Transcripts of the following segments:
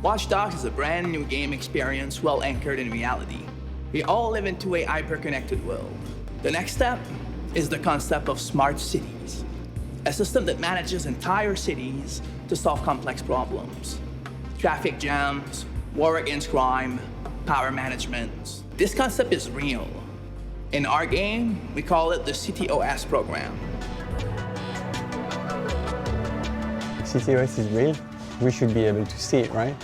Watch Dogs is a brand new game experience well anchored in reality. We all live into a hyper-connected world. The next step is the concept of smart cities, a system that manages entire cities to solve complex problems. Traffic jams, war against crime, power management. This concept is real. In our game, we call it the CTOS program. CTOS is real. We should be able to see it, right?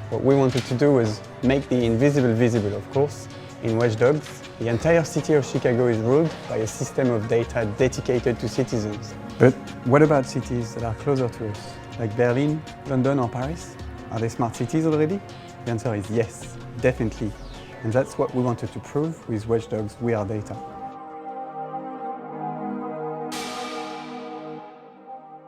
What we wanted to do was make the invisible visible, of course. In Watch Dogs, the entire city of Chicago is ruled by a system of data dedicated to citizens. But what about cities that are closer to us, like Berlin, London or Paris? Are they smart cities already? The answer is yes, definitely. And that's what we wanted to prove with Watch Dogs WeAreData.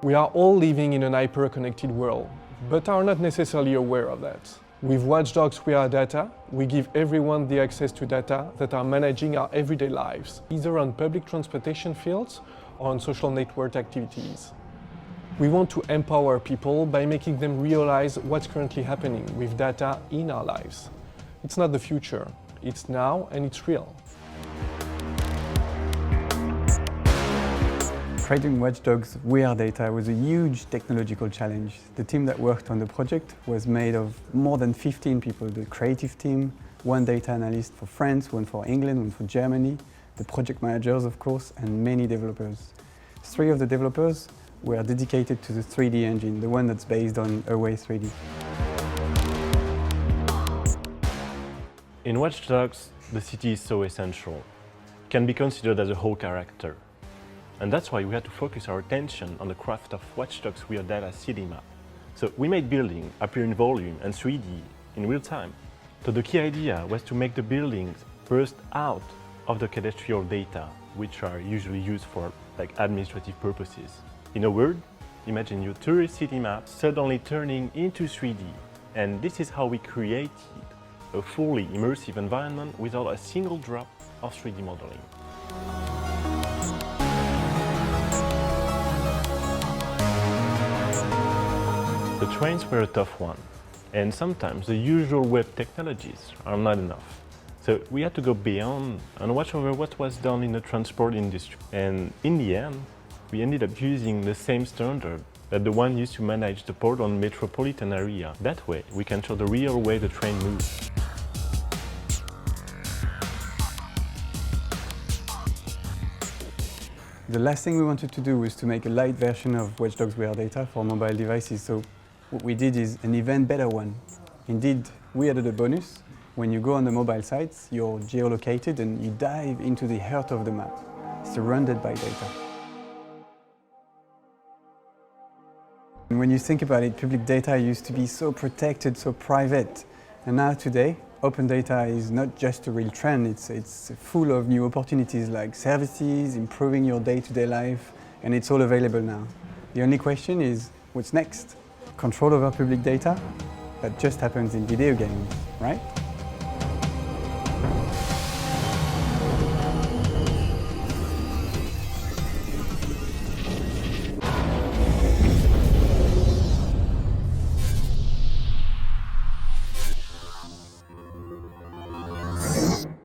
We are all living in an hyper-connected world, but are not necessarily aware of that. With Watch Dogs WeAreData, we give everyone the access to data that are managing our everyday lives, either on public transportation fields or on social network activities. We want to empower people by making them realize what's currently happening with data in our lives. It's not the future, it's now and it's real. Creating Watch Dogs WeAreData was a huge technological challenge. The team that worked on the project was made of more than 15 people. The creative team, one data analyst for France, one for England, one for Germany, the project managers, of course, and many developers. 3 of the developers were dedicated to the 3D engine, the one that's based on Away 3D. In Watch Dogs, the city is so essential. It can be considered as a whole character. And that's why we had to focus our attention on the craft of Watch Dogs WeAreData city map. So we made buildings appear in volume and 3D in real time. So the key idea was to make the buildings burst out of the cadastral data, which are usually used for administrative purposes. In a word, imagine your tourist city map suddenly turning into 3D. And this is how we created a fully immersive environment without a single drop of 3D modeling. The trains were a tough one, and sometimes the usual web technologies are not enough. So we had to go beyond and watch over what was done in the transport industry. And in the end, we ended up using the same standard that the one used to manage the Portland metropolitan area. That way, we can show the real way the train moves. The last thing we wanted to do was to make a light version of Watch Dogs WeAreData for mobile devices. So what we did is an even better one. Indeed, we added a bonus. When you go on the mobile sites, you're geolocated and you dive into the heart of the map, surrounded by data. And when you think about it, public data used to be so protected, so private. And now today, open data is not just a real trend, it's full of new opportunities like services, improving your day-to-day life, and it's all available now. The only question is, what's next? Control over public data? That just happens in video games, right?